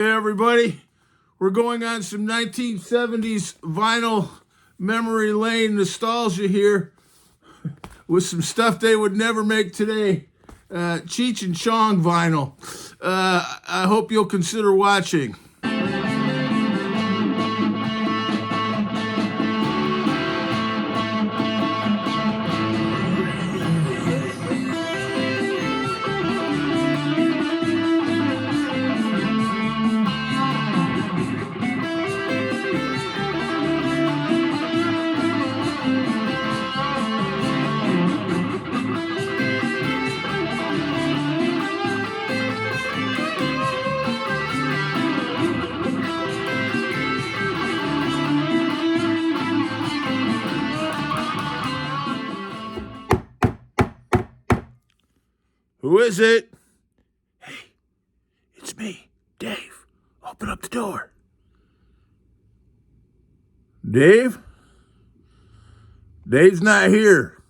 Hey everybody, we're going on some 1970s vinyl memory lane nostalgia here with some stuff they would never make today. Cheech and Chong vinyl. I hope you'll consider watching. Who is it? Hey, it's me, Dave. Open up the door. Dave? Dave's not here.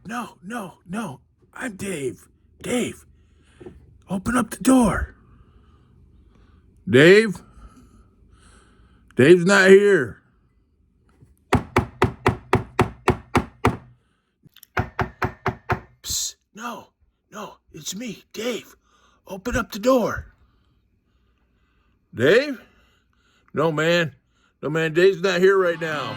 No. I'm Dave. Dave, open up the door. Dave? Dave's not here. Psst, no, it's me, Dave. Open up the door. Dave? No, man, Dave's not here right now.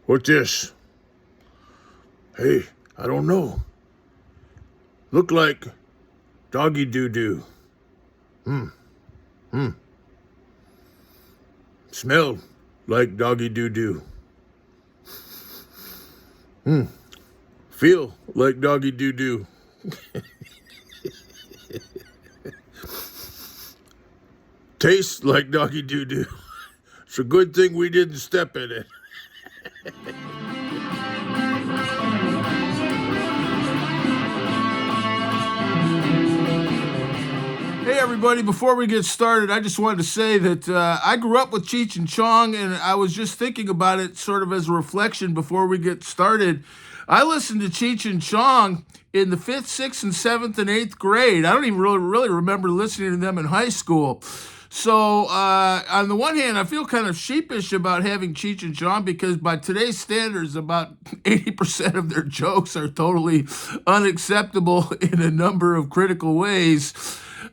What's this? Hey, I don't know. Look like doggy doo-doo. Smell like doggy doo-doo. Feel like doggy doo-doo. Taste like doggy doo-doo. It's a good thing we didn't step in it. Hey everybody, before we get started, I just wanted to say that I grew up with Cheech and Chong, and I was just thinking about it sort of as a reflection before we get started. I listened to Cheech and Chong in the 5th, 6th, and 7th, and 8th grade. I don't even really remember listening to them in high school. So on the one hand, I feel kind of sheepish about having Cheech and Chong because by today's standards, about 80% of their jokes are totally unacceptable in a number of critical ways.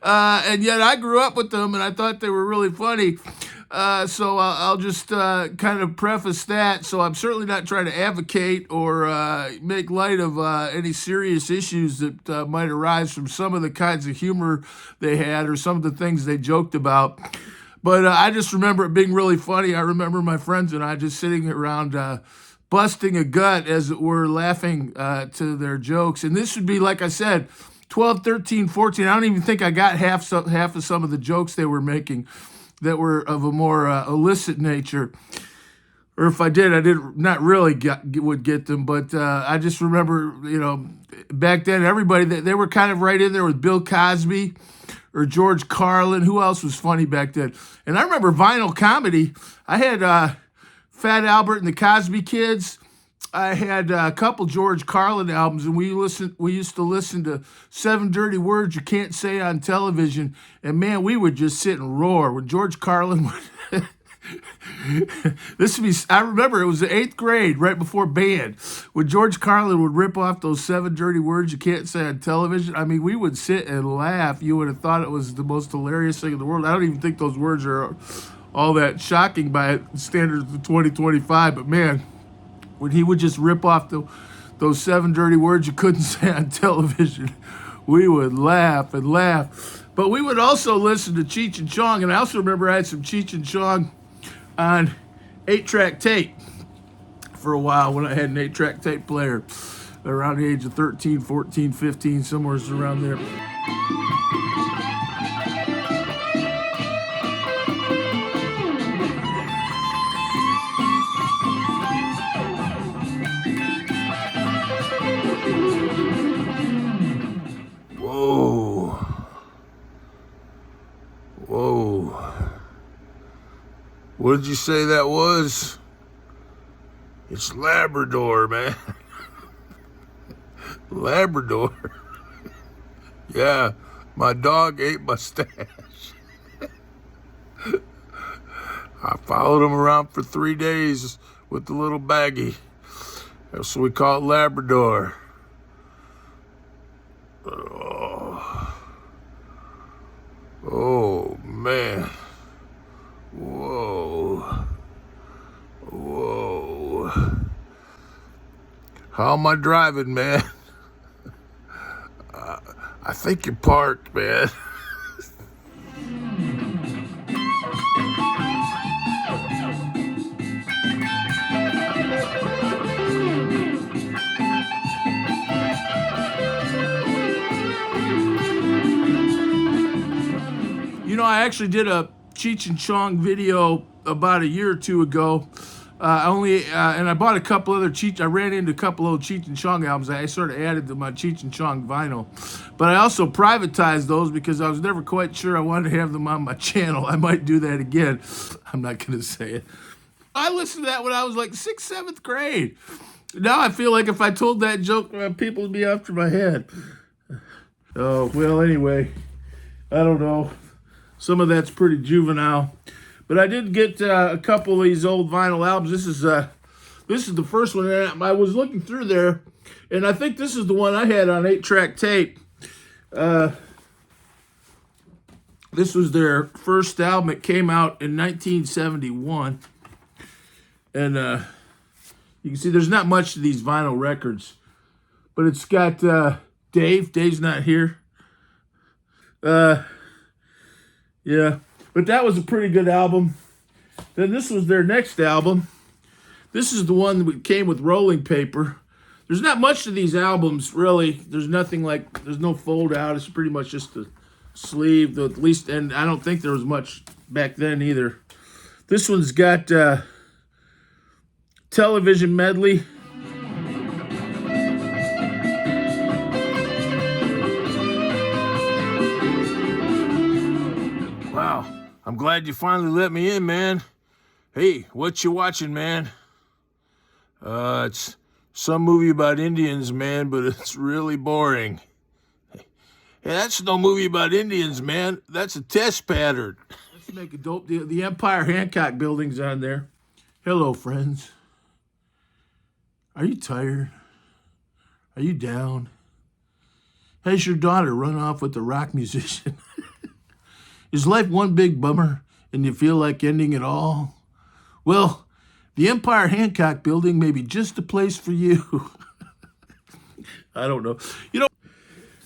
And yet I grew up with them and I thought they were really funny. So I'll just kind of preface that. So I'm certainly not trying to advocate or make light of any serious issues that might arise from some of the kinds of humor they had or some of the things they joked about. But I just remember it being really funny. I remember my friends and I just sitting around busting a gut, as it were, laughing to their jokes. And this would be, like I said, 12, 13, 14. I don't even think I got half of some of the jokes they were making that were of a more illicit nature. Or if I did, I not really would get them. But I just remember, back then, everybody, they were kind of right in there with Bill Cosby or George Carlin. Who else was funny back then? And I remember vinyl comedy. I had Fat Albert and the Cosby Kids. I had a couple George Carlin albums, and we used to listen to 7 Dirty Words You Can't Say on Television, and man, we would just sit and roar when George Carlin would. I remember it was the 8th grade, right before band, when George Carlin would rip off those 7 dirty words you can't say on television. I mean, we would sit and laugh. You would have thought it was the most hilarious thing in the world. I don't even think those words are all that shocking by standards of 2025, but man, when he would just rip off those 7 dirty words you couldn't say on television, we would laugh and laugh. But we would also listen to Cheech and Chong, and I also remember I had some Cheech and Chong on 8-track tape for a while when I had an 8-track tape player around the age of 13, 14, 15, somewhere around there. What did you say that was? It's Labrador, man. Labrador. Yeah, my dog ate my stash. I followed him around for 3 days with the little baggie. So we call it Labrador. Oh man. Whoa. Whoa. How am I driving, man? I think you're parked, man. You know, I actually did a Cheech and Chong video about a year or two ago. And I bought a couple other Cheech. I ran into a couple old Cheech and Chong albums. I sort of added to my Cheech and Chong vinyl, but I also privatized those because I was never quite sure I wanted to have them on my channel. I might do that again. I'm not going to say it. I listened to that when I was like 6th, 7th grade. Now I feel like if I told that joke, people would be after my head. Oh, well, anyway, I don't know. Some of that's pretty juvenile. But I did get a couple of these old vinyl albums. This is the first one. I was looking through there, and I think this is the one I had on 8-track tape. This was their first album. It came out in 1971. And you can see there's not much to these vinyl records. But it's got Dave. Dave's not here. Yeah. But that was a pretty good album. Then this was their next album. This is the one that came with rolling paper. There's not much to these albums, really. There's nothing like, there's no fold out. It's pretty much just a sleeve, at least, and I don't think there was much back then either. This one's got television medley. Wow. I'm glad you finally let me in, man. Hey, what you watching, man? It's some movie about Indians, man, but it's really boring. Hey, that's no movie about Indians, man. That's a test pattern. Let's make a dope deal. The Empire Hancock Building's on there. Hello, friends. Are you tired? Are you down? Has your daughter run off with the rock musician? Is life one big bummer and you feel like ending it all? Well, the Empire Hancock Building may be just the place for you. I don't know. You know,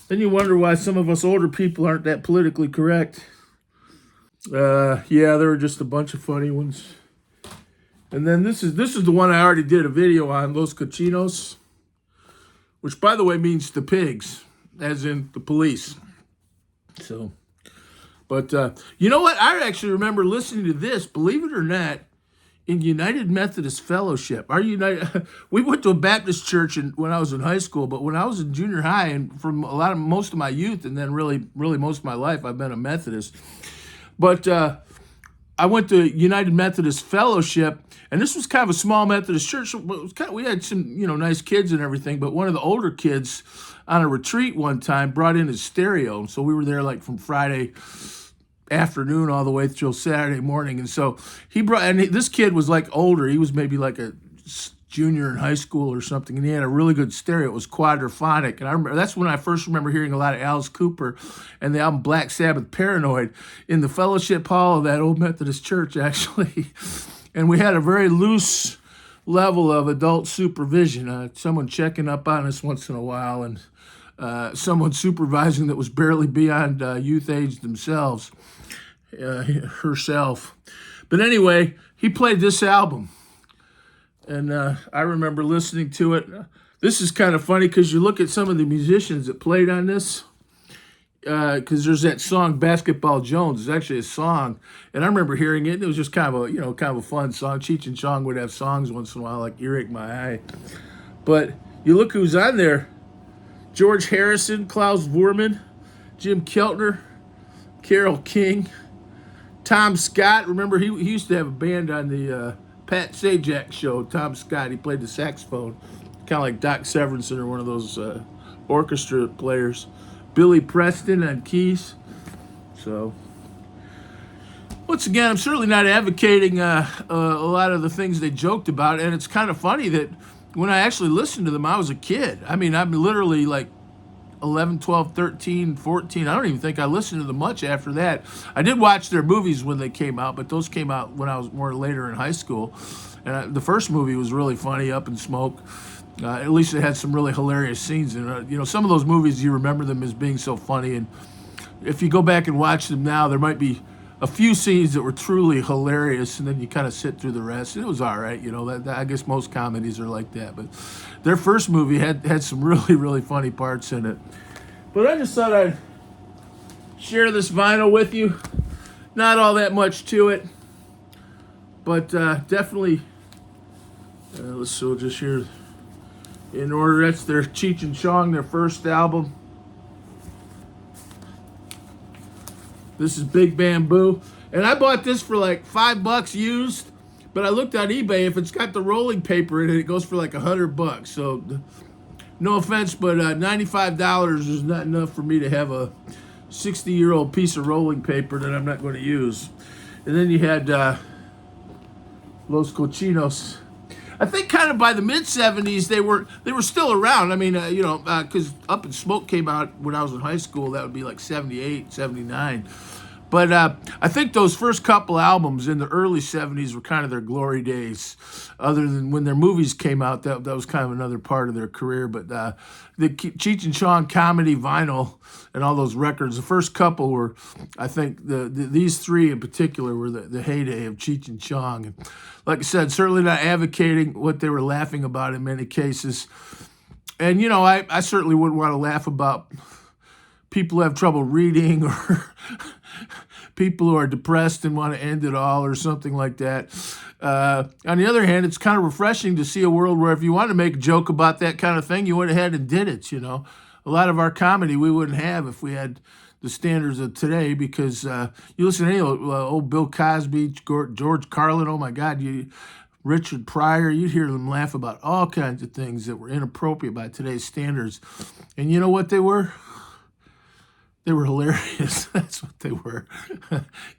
then you wonder why some of us older people aren't that politically correct. Yeah, there are just a bunch of funny ones. And then this is the one I already did a video on, Los Cochinos, which, by the way, means the pigs, as in the police. So... But you know what? I actually remember listening to this, believe it or not, in United Methodist Fellowship. We went to a Baptist church when I was in high school, but when I was in junior high and from most of my youth and then really most of my life, I've been a Methodist. But I went to United Methodist Fellowship, and this was kind of a small Methodist church. We had some nice kids and everything, but one of the older kids on a retreat one time brought in his stereo, so we were there like from Friday afternoon all the way till Saturday morning. And so this kid was like older. He was maybe like a junior in high school or something, and he had a really good stereo. It was quadraphonic, and I remember that's when I first remember hearing a lot of Alice Cooper and the album Black Sabbath Paranoid in the fellowship hall of that old Methodist church, actually. And we had a very loose level of adult supervision, someone checking up on us once in a while, and someone supervising that was barely beyond youth age themselves. Herself. But anyway, he played this album. And I remember listening to it. This is kind of funny because you look at some of the musicians that played on this. Because there's that song Basketball Jones. It's actually a song. And I remember hearing it. And it was just kind of a fun song. Cheech and Chong would have songs once in a while like Earache My Eye. But you look who's on there. George Harrison, Klaus Voormann, Jim Keltner, Carole King, Tom Scott. Remember, he used to have a band on the Pat Sajak show. Tom Scott. He played the saxophone, kind of like Doc Severinsen or one of those orchestra players. Billy Preston on keys. So, once again, I'm certainly not advocating a lot of the things they joked about, and it's kind of funny that when I actually listened to them, I was a kid. I mean, I'm literally like 11, 12, 13, 14. I don't even think I listened to them much after that. I did watch their movies when they came out, but those came out when I was more later in high school. And the first movie was really funny, Up in Smoke. At least it had some really hilarious scenes. And, some of those movies, you remember them as being so funny. And if you go back and watch them now, there might be a few scenes that were truly hilarious, and then you kind of sit through the rest. It was all right, I guess most comedies are like that. But their first movie had some really, really funny parts in it. But I just thought I'd share this vinyl with you. Not all that much to it, but definitely. We'll just hear in order. That's their Cheech and Chong, their first album. This is Big Bamboo. And I bought this for like $5 used, but I looked on eBay. If it's got the rolling paper in it, it goes for like $100. So no offense, but $95 is not enough for me to have a 60-year-old piece of rolling paper that I'm not going to use. And then you had Los Cochinos. I think kind of by the mid-'70s, they were still around. I mean, because Up in Smoke came out when I was in high school. That would be like 78, 79. But I think those first couple albums in the early 70s were kind of their glory days. Other than when their movies came out, that was kind of another part of their career. But the Cheech and Chong comedy vinyl and all those records, the first couple were, I think, these three in particular were the heyday of Cheech and Chong. And like I said, certainly not advocating what they were laughing about in many cases. And, I certainly wouldn't want to laugh about people who have trouble reading or people who are depressed and want to end it all or something like that. On the other hand, it's kind of refreshing to see a world where if you want to make a joke about that kind of thing, you went ahead and did it, A lot of our comedy we wouldn't have if we had the standards of today, because you listen to any old Bill Cosby, George Carlin, oh my God, Richard Pryor, you'd hear them laugh about all kinds of things that were inappropriate by today's standards. And you know what they were? They were hilarious. That's what they were.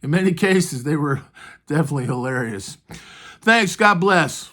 In many cases, they were definitely hilarious. Thanks. God bless.